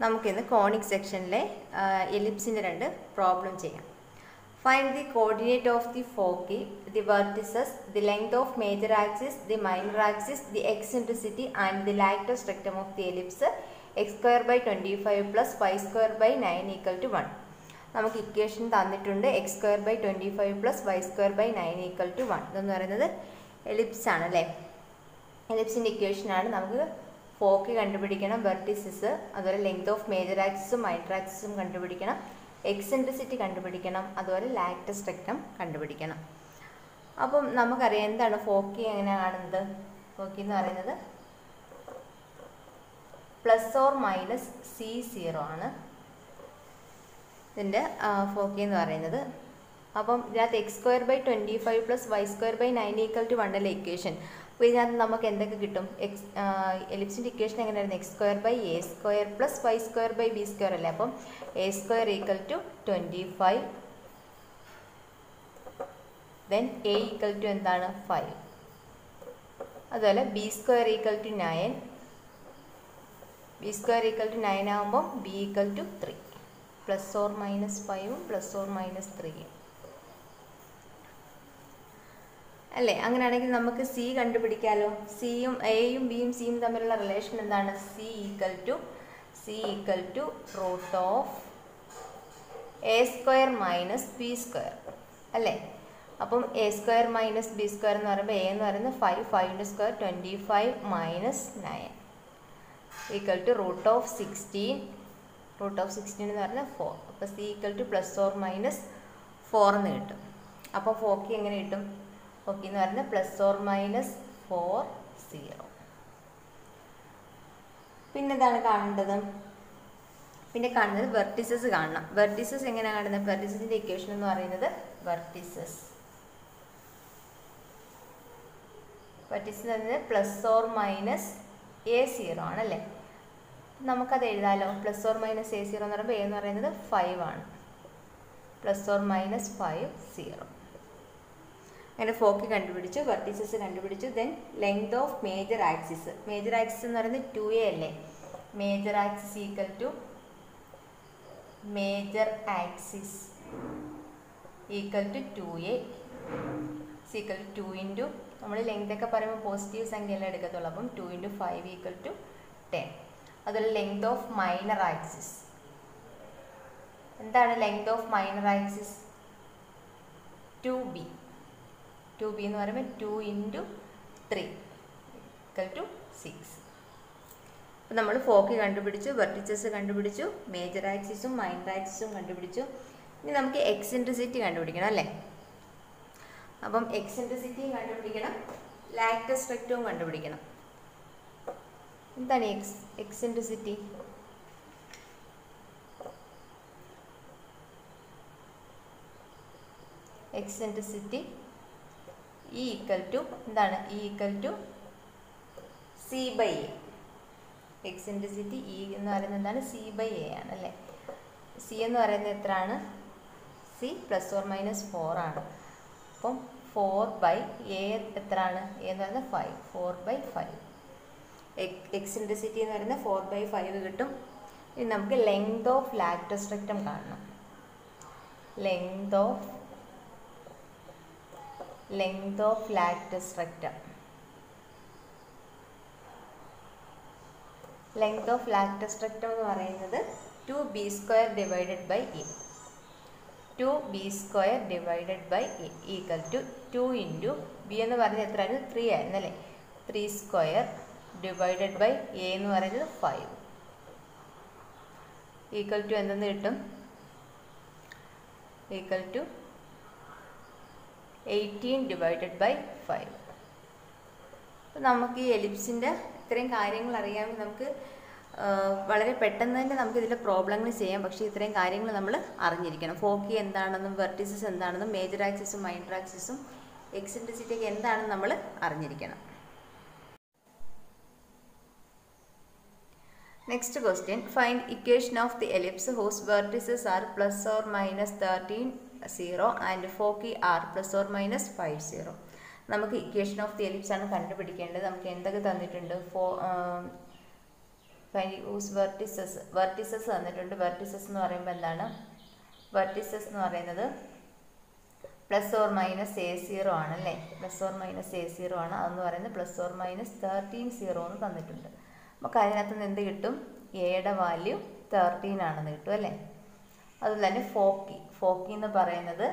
നമുക്കിന്ന് കോണിക് സെക്ഷനിലെ എലിപ്സിൻ്റെ രണ്ട് പ്രോബ്ലം ചെയ്യാം. Find the coordinate of the foci, the vertices, the length of major axis, the minor axis, the eccentricity and the lattice rectum of the ellipse x square by 25 plus y square by 9 equal to 1. നമുക്ക് equation തന്നിട്ടുണ്ട് x square by 25 plus y square by 9 equal to 1. ഇതെന്ന് പറയുന്നത് ellipse ആണ് അല്ലേ. എലിപ്സിൻ്റെ ഇക്വേഷനാണ്. നമുക്ക് ഫോക്കി കണ്ടുപിടിക്കണം, vertices, അതുപോലെ length of major ആക്സിസും മൈനർ ആക്സിസും കണ്ടുപിടിക്കണം, എക്സെൻട്രിസിറ്റി കണ്ടുപിടിക്കണം, അതുപോലെ ലാക്ടസ് റെക്ടം കണ്ടുപിടിക്കണം. അപ്പം നമുക്കറിയാം എന്താണ് ഫോക്കി എങ്ങനെ കാണുന്നത്. ഫോക്കി എന്ന് പറയുന്നത് പ്ലസ് ഓർ മൈനസ് C0 ആണ് ഇതിൻ്റെ ഫോക്കി എന്ന് പറയുന്നത്. അപ്പം ഇതിനകത്ത് x square by 25 plus y square by 9 equal to 1 അല്ലേ ഇക്വേഷൻ. അപ്പോൾ ഇതിനകത്ത് നമുക്ക് എന്തൊക്കെ കിട്ടും? എലിപ്സിൻ്റെ ഇക്വേഷൻ എങ്ങനെയായിരുന്നു? x square by a square plus y square by b square അല്ലേ. അപ്പം a square equal to 25, then a equal to എന്താണ് 5, അതുപോലെ b square equal to 9, b square equal to 9 ആകുമ്പോൾ b equal to 3, plus or minus 5ഉം plus or minus 3ഉം അല്ലേ. അങ്ങനെയാണെങ്കിൽ നമുക്ക് സി കണ്ടുപിടിക്കാമല്ലോ. സിയും എയും ബിയും സിയും തമ്മിലുള്ള റിലേഷൻ എന്താണ്? C equal to root of A square minus B square അല്ലേ. അപ്പം A square minus B square എന്ന് പറയുമ്പോൾ എ എന്ന് പറയുന്നത് 5, 5ൻ്റെ square 25 minus 9 equal to root of 16. Root of 16 എന്ന് പറഞ്ഞാൽ 4. അപ്പോൾ C equal to plus or minus 4 എന്ന് കിട്ടും. അപ്പോൾ ഫോക്കി എങ്ങനെ കിട്ടും? ഫോക്കി എന്ന് പറയുന്നത് പ്ലസ് ഓർ മൈനസ് 4, 0. പിന്നെ എന്താണ് കാണേണ്ടത്? പിന്നെ കാണുന്നത് വെർട്ടിസസ് കാണണം. വെർട്ടിസസ് എങ്ങനെയാണ് കാണുന്നത്? വെർട്ടിസസിൻ്റെ ഇക്വേഷൻ എന്ന് പറയുന്നത് വെർട്ടിസസ് എന്ന് പറയുന്നത് പ്ലസ് ഓർ മൈനസ് A0 ആണല്ലേ. നമുക്കത് എഴുതാമല്ലോ. പ്ലസ് ഓർ മൈനസ് A0 എന്ന് പറയുമ്പോൾ എ എന്ന് പറയുന്നത് 5 ആണ്. Plus or minus 5, 0. അങ്ങനെ ഫോക്കി കണ്ടുപിടിച്ചു, വെർട്ടിസസ് കണ്ടുപിടിച്ചു. Then length of major axis. Major axis എന്ന് പറയുന്നത് 2a അല്ലേ. Major axis equal to major axis equal to 2a equal to 2 into, നമ്മൾ ലെങ്ത് ഒക്കെ പറയുമ്പോൾ പോസിറ്റീവ് സംഖ്യയല്ലേ എടുക്കത്തുള്ളൂ. അപ്പം 2 ഇൻറ്റു 5 ഈക്വൽ ടു 10. അതുപോലെ ലെങ്ത് ഓഫ് മൈനർ ആക്സിസ്. എന്താണ് length of minor axis? 2b എന്ന് പറയുമ്പോൾ 2 ഇൻറ്റു 3 ഈക്വൽ ടു 6. അപ്പോൾ നമ്മൾ ഫോക്കി കണ്ടുപിടിച്ചു, വെർട്ടിസസ് കണ്ടുപിടിച്ചു, മേജർ ആക്സിസും മൈനർ ആക്സിസും കണ്ടുപിടിച്ചു. ഇനി നമുക്ക് എക്സെൻട്രിസിറ്റി കണ്ടുപിടിക്കണം അല്ലേ. അപ്പം എക്സെൻട്രിസിറ്റിയും കണ്ടുപിടിക്കണം, ലാക്ടസ് റെക്ടവും കണ്ടുപിടിക്കണം. എന്താണ് eccentricity? Eccentricity E equal to എന്താണ്? E equal to C/A. Eccentricity E എന്ന് പറയുന്നത് എന്താണ്? C/A ആണ് അല്ലേ. സി എന്ന് പറയുന്നത് എത്രയാണ്? സി പ്ലസ് ഓർ മൈനസ് 4 ആണ്. അപ്പം 4/A എത്രയാണ്? എ എന്ന് പറയുന്നത് 5, 4/5. എക്സെൻട്രിസിറ്റി എന്ന് പറയുന്നത് 4/5 കിട്ടും. ഇനി നമുക്ക് ലെങ്ത് ഓഫ് ലാക്ടസ് റെക്ടം കാണണം. Length of latus rectum. Length of latus rectum എന്ന് പറയുന്നത് 2b² divided by a. 2b² divided by a equal to 2 into B എന്ന് പറയുന്നത് എത്രയായിരുന്നു? 3 ആയിരുന്നു അല്ലേ. 3² ഡിവൈഡഡ് ബൈ a എന്ന് പറയുന്നത് 5 ഈക്വൽ ടു എന്തെന്ന് കിട്ടും? Equal to 18 divided by 5. അപ്പോൾ നമുക്ക് ഈ എലിപ്സിൻ്റെ ഇത്രയും കാര്യങ്ങൾ അറിയാമെങ്കിൽ നമുക്ക് വളരെ പെട്ടെന്ന് തന്നെ നമുക്ക് ഇതിൻ്റെ പ്രോബ്ലങ്ങൾ ചെയ്യാം. പക്ഷേ ഇത്രയും കാര്യങ്ങൾ നമ്മൾ അറിഞ്ഞിരിക്കണം. ഫോക്കി എന്താണെന്നും വെർട്ടിസസ് എന്താണെന്നും മേജർ ആക്സിസും മൈനർ ആക്സിസും എക്സെൻട്രിസിറ്റിയൊക്കെ എന്താണെന്ന് നമ്മൾ അറിഞ്ഞിരിക്കണം. Next question, find equation of the ellipse whose vertices are plus or minus 13, 0 and foci are plus or minus 5, 0. നമുക്ക് ഇക്വേഷൻ ഓഫ് ദി എലിപ്സ് ആണ് കണ്ടുപിടിക്കേണ്ടത്. നമുക്ക് എന്തൊക്കെ തന്നിട്ടുണ്ട്? യൂസ് വെർട്ടിസസ് തന്നിട്ടുണ്ട്. വെർട്ടിസസ് എന്ന് പറയുമ്പോൾ എന്താണ്? വെർട്ടിസസ് എന്ന് പറയുന്നത് പ്ലസ് ഓർ മൈനസ് A0 ആണല്ലേ. പ്ലസ് ഓർ മൈനസ് A0 ആണ്. അതെന്ന് പറയുന്നത് പ്ലസ് ഓർ മൈനസ് 13 0 എന്ന് തന്നിട്ടുണ്ട്. നമുക്ക് അതിനകത്ത് നിന്ന് എന്ത് കിട്ടും? എയുടെ വാല്യൂ 13 ആണെന്ന് കിട്ടും അല്ലേ. അതുപോലെ തന്നെ ഫോക്കി എന്ന് പറയുന്നത്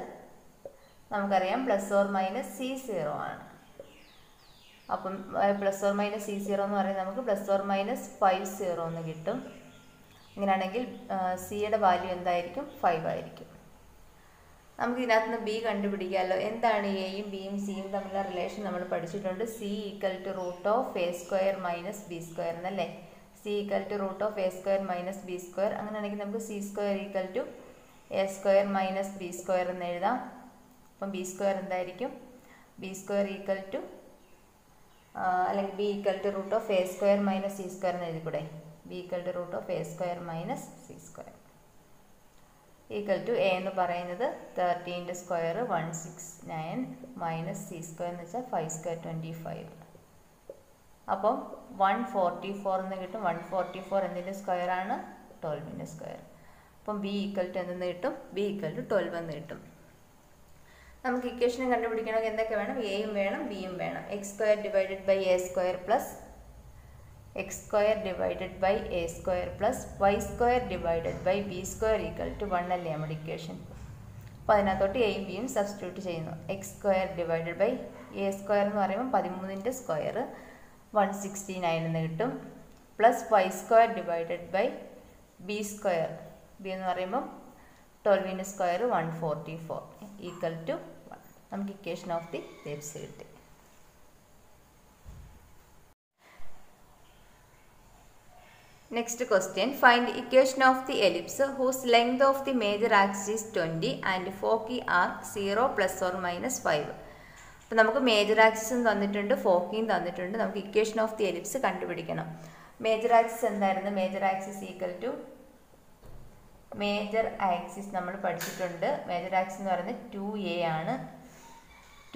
നമുക്കറിയാം പ്ലസ് ഓർ മൈനസ് C0 ആണ്. അപ്പം പ്ലസ് ഓർ മൈനസ് C0 എന്ന് പറയുന്നത് നമുക്ക് പ്ലസ് ഓർ മൈനസ് 50 എന്ന് കിട്ടും. ഇങ്ങനെയാണെങ്കിൽ സിയുടെ വാല്യൂ എന്തായിരിക്കും? 5 ആയിരിക്കും. നമുക്ക് ഇതിനകത്ത് നിന്ന് ബി കണ്ടുപിടിക്കാമല്ലോ. എന്താണ് എയും ബിയും സിയും തമ്മിലുള്ള റിലേഷൻ നമ്മൾ പഠിച്ചിട്ടുണ്ട്. C equal to root of A² minus B² എന്നല്ലേ. C equal to root of A² minus B². അങ്ങനെയാണെങ്കിൽ നമുക്ക് C² equal to A² minus B² എന്ന് എഴുതാം. അപ്പം B² എന്തായിരിക്കും? B² ഈക്വൽ ടു അല്ലെങ്കിൽ B equal to root of A² minus C² എന്ന് എഴുതിക്കൂടെ. B equal to root of A² minus C² equal to A എന്ന് പറയുന്നത് 13 സ്ക്വയർ 169 മൈനസ് C² എന്ന് വെച്ചാൽ 5² 25. അപ്പം 144 എന്ന് കിട്ടും. 144 എന്തിൻ്റെ സ്ക്വയർ ആണ്? 12ൻ്റെ സ്ക്വയർ. അപ്പം ബി ഈക്വൽ ടു എന്തെന്ന് കിട്ടും? ബി ഈക്വൽ ടു 12 എന്ന് കിട്ടും. നമുക്ക് ഇക്വേഷൻ കണ്ടുപിടിക്കണമെങ്കിൽ എന്തൊക്കെ വേണം? എയും വേണം, ബിയും വേണം. x² divided by A² plus x² divided by A² plus y² divided by B² equal to 1 അല്ലേ നമ്മുടെ ഇക്വേഷൻ. അപ്പോൾ അതിനകത്തോട്ട് എയും ബിയും സബ്സ്റ്റിറ്റ്യൂട്ട് ചെയ്യുന്നു. x² ഡിവൈഡഡ് ബൈ A² എന്ന് പറയുമ്പോൾ 13ൻ്റെ സ്ക്വയർ 169 എന്ന് കിട്ടും. Plus y² divided by B². B എന്ന് പറയുമ്പം 12ൻ്റെ സ്ക്വയർ 144 ഈക്വൽ ടു 1. നമുക്ക് ഇക്വേഷൻ ഓഫ് ദി എലിപ്സ് കിട്ടി. Next question, find the equation of the ellipse whose length of the major axis is 20 and foci are 0 plus or minus 5. അപ്പോൾ നമുക്ക് major ആക്സിസും തന്നിട്ടുണ്ട്, ഫോക്കിയും തന്നിട്ടുണ്ട്. നമുക്ക് ഇക്വേഷൻ ഓഫ് ദി എലിപ്സ് കണ്ടുപിടിക്കണം. മേജർ ആക്സിസ് എന്തായിരുന്നു? Major axis equal to major axis നമ്മൾ പഠിച്ചിട്ടുണ്ട്. മേജർ ആക്സിസ് എന്ന് പറയുന്നത് 2a ആണ്.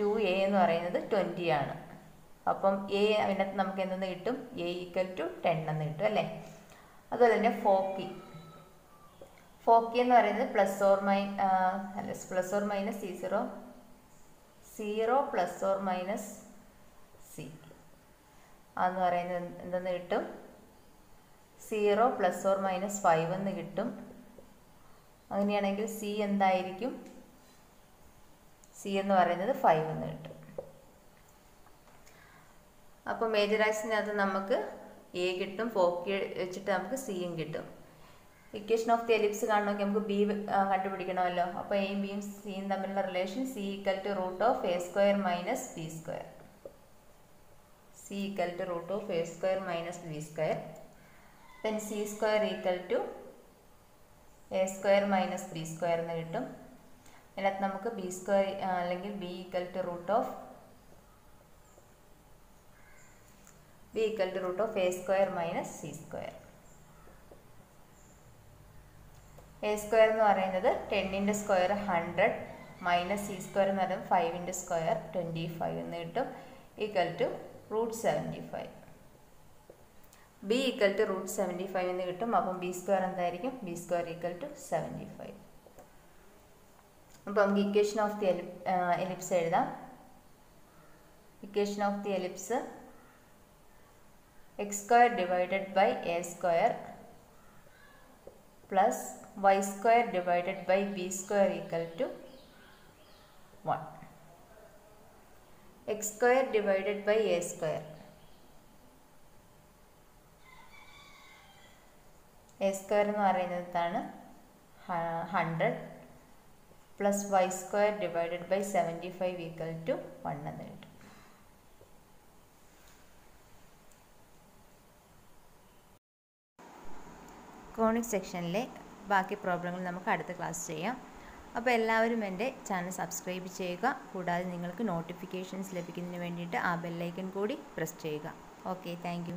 2a എന്ന് പറയുന്നത് 20 ആണ്. അപ്പം എ അതിനകത്ത് നമുക്ക് എന്തെന്ന് കിട്ടും? എ ഈക്വൽ ടു 10 എന്ന് കിട്ടും അല്ലേ. അതുപോലെ തന്നെ ഫോക്കി എന്ന് പറയുന്നത് plus or minus C0 0 plus or minus C അതെന്ന് പറയുന്നത് എന്തെന്ന് കിട്ടും? 0 പ്ലസ് ഓർ മൈനസ് 5 എന്ന് കിട്ടും. അങ്ങനെയാണെങ്കിൽ സി എന്തായിരിക്കും? സി എന്ന് പറയുന്നത് 5 എന്ന് കിട്ടും. അപ്പോൾ മേജർ ആക്സിസിനകത്ത് നമുക്ക് എ കിട്ടും, ഫോക്കി വെച്ചിട്ട് നമുക്ക് സിയും കിട്ടും. ഇക്വേഷൻ ഓഫ് ദി എലിപ്സ് കാണണമെങ്കിൽ നമുക്ക് ബി കണ്ടുപിടിക്കണമല്ലോ. അപ്പോൾ എയും ബിയും സിയും തമ്മിലുള്ള relation C equal to root of A² minus B². C equal to root of A² minus B². Then C² equal to A² minus B² എന്ന് കിട്ടും. അതിനകത്ത് നമുക്ക് B² അല്ലെങ്കിൽ B equal to root of A² minus C². A² എന്ന് പറയുന്നത് 10ൻ്റെ square 100 minus C² എന്ന് പറയുന്നത് 5ൻ്റെ square 25 എന്ന് കിട്ടും. Equal to root 75. B equal to root 75 എന്ന് കിട്ടും. അപ്പം B² എന്തായിരിക്കും? B² equal to 75. അപ്പോൾ നമുക്ക് ഇക്വേഷൻ ഓഫ് ദി എലിപ്സ് എഴുതാം. Equation of the ellipse x² divided by A² plus y² divided by B² equal to 1. x² divided by A². A² എന്ന് പറയുന്നതാണ് 100 plus y² divided by 75 equal to 1 എന്ന് കിട്ടും. Conic സെക്ഷനിലെ ബാക്കി പ്രോബ്ലങ്ങൾ നമുക്ക് അടുത്ത class ചെയ്യാം. അപ്പോൾ എല്ലാവരും എൻ്റെ ചാനൽ സബ്സ്ക്രൈബ് ചെയ്യുക. കൂടാതെ നിങ്ങൾക്ക് നോട്ടിഫിക്കേഷൻസ് ലഭിക്കുന്നതിന് വേണ്ടിയിട്ട് ആ ബെല്ലൈക്കൺ കൂടി പ്രസ് ചെയ്യുക. Okay, thank you.